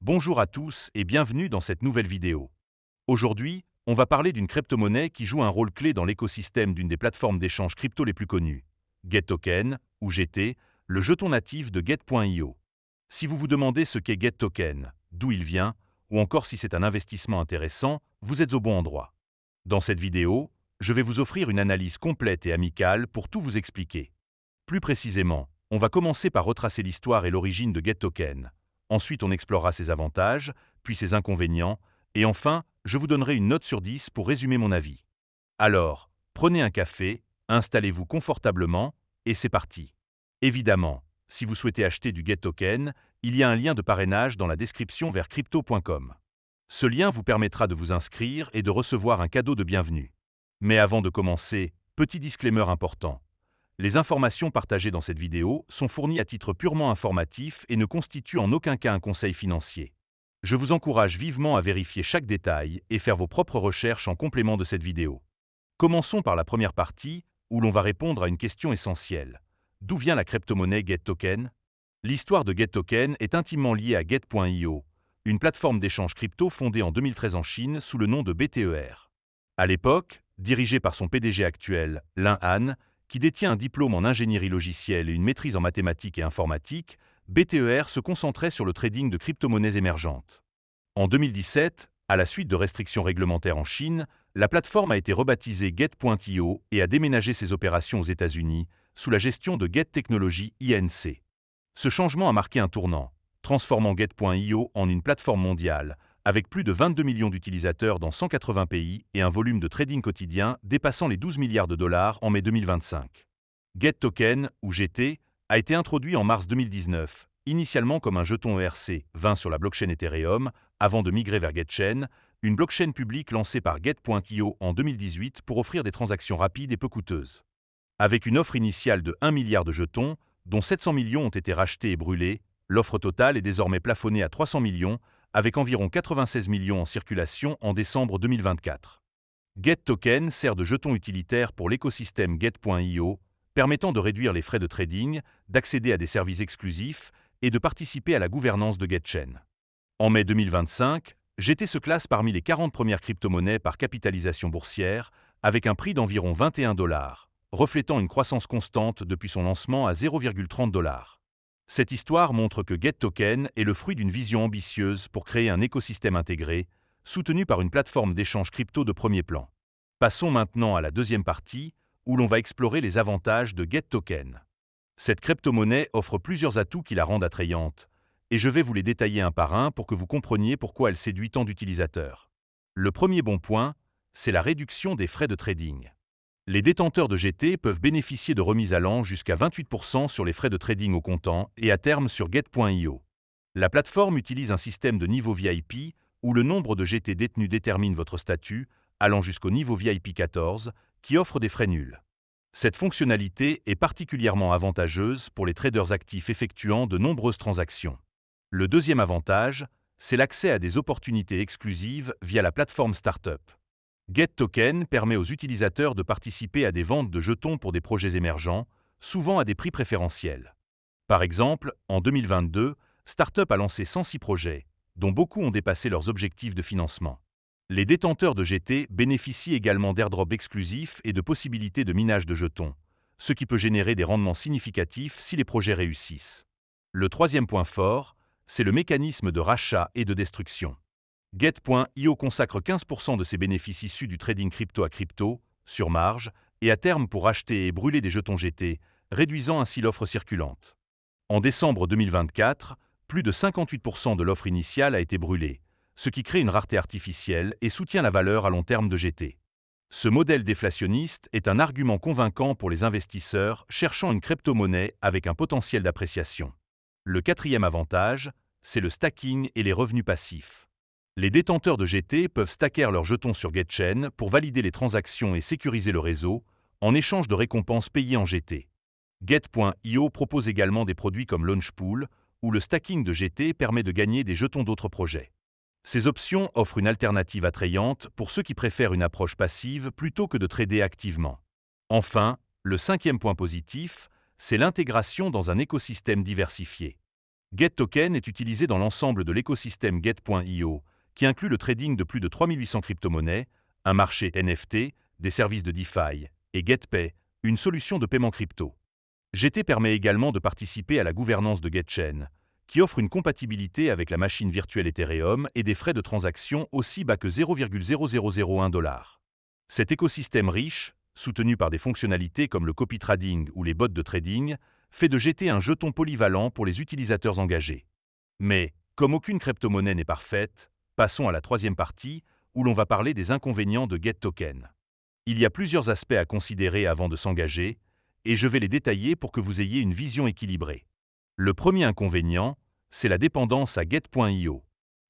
Bonjour à tous et bienvenue dans cette nouvelle vidéo. Aujourd'hui, on va parler d'une crypto-monnaie qui joue un rôle clé dans l'écosystème d'une des plateformes d'échange crypto les plus connues, GetToken, ou GT, le jeton natif de Get.io. Si vous vous demandez ce qu'est GetToken, d'où il vient, ou encore si c'est un investissement intéressant, vous êtes au bon endroit. Dans cette vidéo, je vais vous offrir une analyse complète et amicale pour tout vous expliquer. Plus précisément, on va commencer par retracer l'histoire et l'origine de GetToken. Ensuite, on explorera ses avantages, puis ses inconvénients, et enfin, je vous donnerai une note sur 10 pour résumer mon avis. Alors, prenez un café, installez-vous confortablement, et c'est parti. Évidemment, si vous souhaitez acheter du GetToken, il y a un lien de parrainage dans la description vers crypto.com. Ce lien vous permettra de vous inscrire et de recevoir un cadeau de bienvenue. Mais avant de commencer, petit disclaimer important. Les informations partagées dans cette vidéo sont fournies à titre purement informatif et ne constituent en aucun cas un conseil financier. Je vous encourage vivement à vérifier chaque détail et faire vos propres recherches en complément de cette vidéo. Commençons par la première partie, où l'on va répondre à une question essentielle. D'où vient la crypto-monnaie GetToken? L'histoire de GetToken est intimement liée à Get.io, une plateforme d'échange crypto fondée en 2013 en Chine sous le nom de BTER. À l'époque, dirigée par son PDG actuel, Lin Han, qui détient un diplôme en ingénierie logicielle et une maîtrise en mathématiques et informatique, BTER se concentrait sur le trading de crypto-monnaies émergentes. En 2017, à la suite de restrictions réglementaires en Chine, la plateforme a été rebaptisée Get.io et a déménagé ses opérations aux États-Unis, sous la gestion de Get Technology Inc. Ce changement a marqué un tournant, transformant Get.io en une plateforme mondiale, avec plus de 22 millions d'utilisateurs dans 180 pays et un volume de trading quotidien dépassant les 12 milliards de dollars en mai 2025. GetToken, ou GT, a été introduit en mars 2019, initialement comme un jeton ERC20 sur la blockchain Ethereum, avant de migrer vers GetChain, une blockchain publique lancée par Get.io en 2018 pour offrir des transactions rapides et peu coûteuses. Avec une offre initiale de 1 milliard de jetons, dont 700 millions ont été rachetés et brûlés, l'offre totale est désormais plafonnée à 300 millions, avec environ 96 millions en circulation en décembre 2024. GetToken sert de jeton utilitaire pour l'écosystème Get.io, permettant de réduire les frais de trading, d'accéder à des services exclusifs et de participer à la gouvernance de GetChain. En mai 2025, GT se classe parmi les 40 premières crypto-monnaies par capitalisation boursière, avec un prix d'environ 21 $, reflétant une croissance constante depuis son lancement à 0,30 $. Cette histoire montre que GetToken est le fruit d'une vision ambitieuse pour créer un écosystème intégré, soutenu par une plateforme d'échange crypto de premier plan. Passons maintenant à la deuxième partie, où l'on va explorer les avantages de GetToken. Cette crypto-monnaie offre plusieurs atouts qui la rendent attrayante, et je vais vous les détailler un par un pour que vous compreniez pourquoi elle séduit tant d'utilisateurs. Le premier bon point, c'est la réduction des frais de trading. Les détenteurs de GT peuvent bénéficier de remises allant jusqu'à 28% sur les frais de trading au comptant et à terme sur Get.io. La plateforme utilise un système de niveau VIP où le nombre de GT détenus détermine votre statut, allant jusqu'au niveau VIP 14, qui offre des frais nuls. Cette fonctionnalité est particulièrement avantageuse pour les traders actifs effectuant de nombreuses transactions. Le deuxième avantage, c'est l'accès à des opportunités exclusives via la plateforme Startup. GetToken permet aux utilisateurs de participer à des ventes de jetons pour des projets émergents, souvent à des prix préférentiels. Par exemple, en 2022, Startup a lancé 106 projets, dont beaucoup ont dépassé leurs objectifs de financement. Les détenteurs de GT bénéficient également d'airdrops exclusifs et de possibilités de minage de jetons, ce qui peut générer des rendements significatifs si les projets réussissent. Le troisième point fort, c'est le mécanisme de rachat et de destruction. Get.io consacre 15% de ses bénéfices issus du trading crypto à crypto, sur marge, et à terme pour acheter et brûler des jetons GT, réduisant ainsi l'offre circulante. En décembre 2024, plus de 58% de l'offre initiale a été brûlée, ce qui crée une rareté artificielle et soutient la valeur à long terme de GT. Ce modèle déflationniste est un argument convaincant pour les investisseurs cherchant une crypto-monnaie avec un potentiel d'appréciation. Le quatrième avantage, c'est le stacking et les revenus passifs. Les détenteurs de GT peuvent stacker leurs jetons sur GetChain pour valider les transactions et sécuriser le réseau, en échange de récompenses payées en GT. Get.io propose également des produits comme Launchpool, où le stacking de GT permet de gagner des jetons d'autres projets. Ces options offrent une alternative attrayante pour ceux qui préfèrent une approche passive plutôt que de trader activement. Enfin, le cinquième point positif, c'est l'intégration dans un écosystème diversifié. GetToken est utilisé dans l'ensemble de l'écosystème Get.io, qui inclut le trading de plus de 3800 crypto-monnaies, un marché NFT, des services de DeFi, et GetPay, une solution de paiement crypto. GT permet également de participer à la gouvernance de GetChain, qui offre une compatibilité avec la machine virtuelle Ethereum et des frais de transaction aussi bas que 0,0001 $. Cet écosystème riche, soutenu par des fonctionnalités comme le copy trading ou les bots de trading, fait de GT un jeton polyvalent pour les utilisateurs engagés. Mais, comme aucune crypto-monnaie n'est parfaite, passons à la troisième partie, où l'on va parler des inconvénients de GetToken. Il y a plusieurs aspects à considérer avant de s'engager, et je vais les détailler pour que vous ayez une vision équilibrée. Le premier inconvénient, c'est la dépendance à Get.io.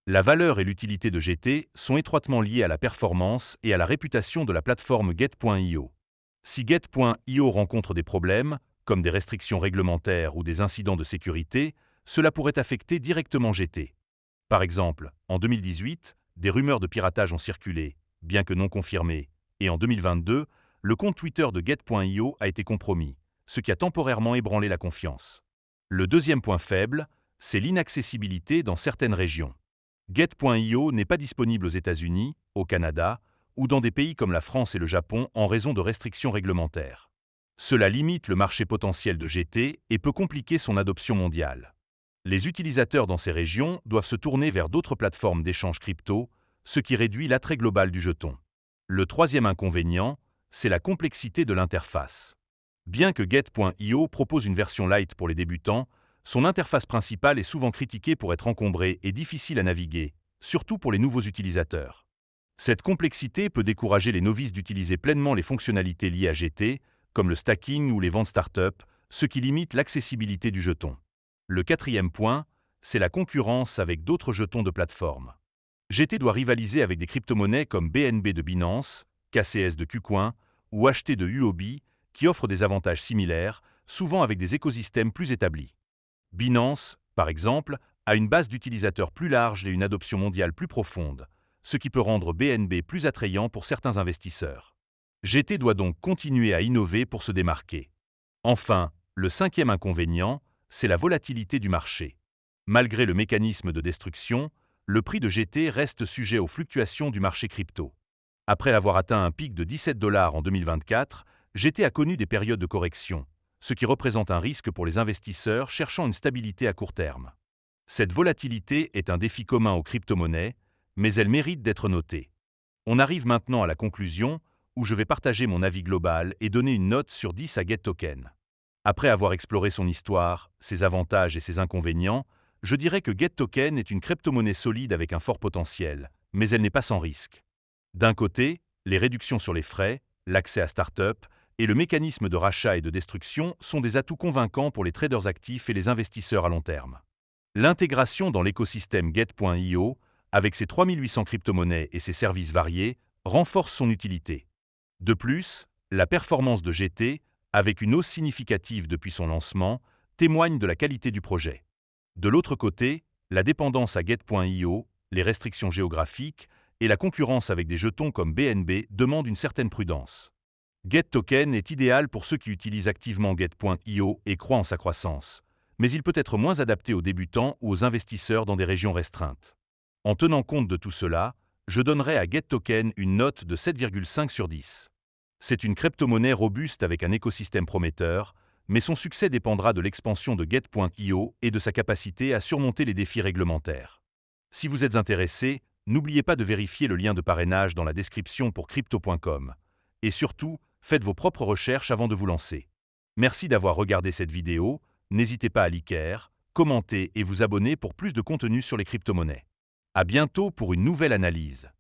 La valeur et l'utilité de GT sont étroitement liées à la performance et à la réputation de la plateforme Get.io. Si Get.io rencontre des problèmes, comme des restrictions réglementaires ou des incidents de sécurité, cela pourrait affecter directement GT. Par exemple, en 2018, des rumeurs de piratage ont circulé, bien que non confirmées, et en 2022, le compte Twitter de Get.io a été compromis, ce qui a temporairement ébranlé la confiance. Le deuxième point faible, c'est l'inaccessibilité dans certaines régions. Get.io n'est pas disponible aux États-Unis, au Canada, ou dans des pays comme la France et le Japon en raison de restrictions réglementaires. Cela limite le marché potentiel de GT et peut compliquer son adoption mondiale. Les utilisateurs dans ces régions doivent se tourner vers d'autres plateformes d'échange crypto, ce qui réduit l'attrait global du jeton. Le troisième inconvénient, c'est la complexité de l'interface. Bien que Get.io propose une version light pour les débutants, son interface principale est souvent critiquée pour être encombrée et difficile à naviguer, surtout pour les nouveaux utilisateurs. Cette complexité peut décourager les novices d'utiliser pleinement les fonctionnalités liées à GT, comme le stacking ou les ventes startup, ce qui limite l'accessibilité du jeton. Le quatrième point, c'est la concurrence avec d'autres jetons de plateforme. GT doit rivaliser avec des crypto-monnaies comme BNB de Binance, KCS de KuCoin ou HT de Huobi, qui offrent des avantages similaires, souvent avec des écosystèmes plus établis. Binance, par exemple, a une base d'utilisateurs plus large et une adoption mondiale plus profonde, ce qui peut rendre BNB plus attrayant pour certains investisseurs. GT doit donc continuer à innover pour se démarquer. Enfin, le cinquième inconvénient, c'est la volatilité du marché. Malgré le mécanisme de destruction, le prix de GT reste sujet aux fluctuations du marché crypto. Après avoir atteint un pic de 17 $ en 2024, GT a connu des périodes de correction, ce qui représente un risque pour les investisseurs cherchant une stabilité à court terme. Cette volatilité est un défi commun aux crypto-monnaies, mais elle mérite d'être notée. On arrive maintenant à la conclusion, où je vais partager mon avis global et donner une note sur 10 à GetToken. Après avoir exploré son histoire, ses avantages et ses inconvénients, je dirais que GetToken est une crypto-monnaie solide avec un fort potentiel, mais elle n'est pas sans risque. D'un côté, les réductions sur les frais, l'accès à start-up et le mécanisme de rachat et de destruction sont des atouts convaincants pour les traders actifs et les investisseurs à long terme. L'intégration dans l'écosystème Get.io, avec ses 3800 crypto-monnaies et ses services variés, renforce son utilité. De plus, la performance de GT, avec une hausse significative depuis son lancement, témoigne de la qualité du projet. De l'autre côté, la dépendance à Get.io, les restrictions géographiques et la concurrence avec des jetons comme BNB demandent une certaine prudence. GetToken est idéal pour ceux qui utilisent activement Get.io et croient en sa croissance, mais il peut être moins adapté aux débutants ou aux investisseurs dans des régions restreintes. En tenant compte de tout cela, je donnerai à GetToken une note de 7,5 sur 10. C'est une crypto-monnaie robuste avec un écosystème prometteur, mais son succès dépendra de l'expansion de Get.io et de sa capacité à surmonter les défis réglementaires. Si vous êtes intéressé, n'oubliez pas de vérifier le lien de parrainage dans la description pour crypto.com. Et surtout, faites vos propres recherches avant de vous lancer. Merci d'avoir regardé cette vidéo, n'hésitez pas à liker, commenter et vous abonner pour plus de contenu sur les crypto-monnaies. À bientôt pour une nouvelle analyse.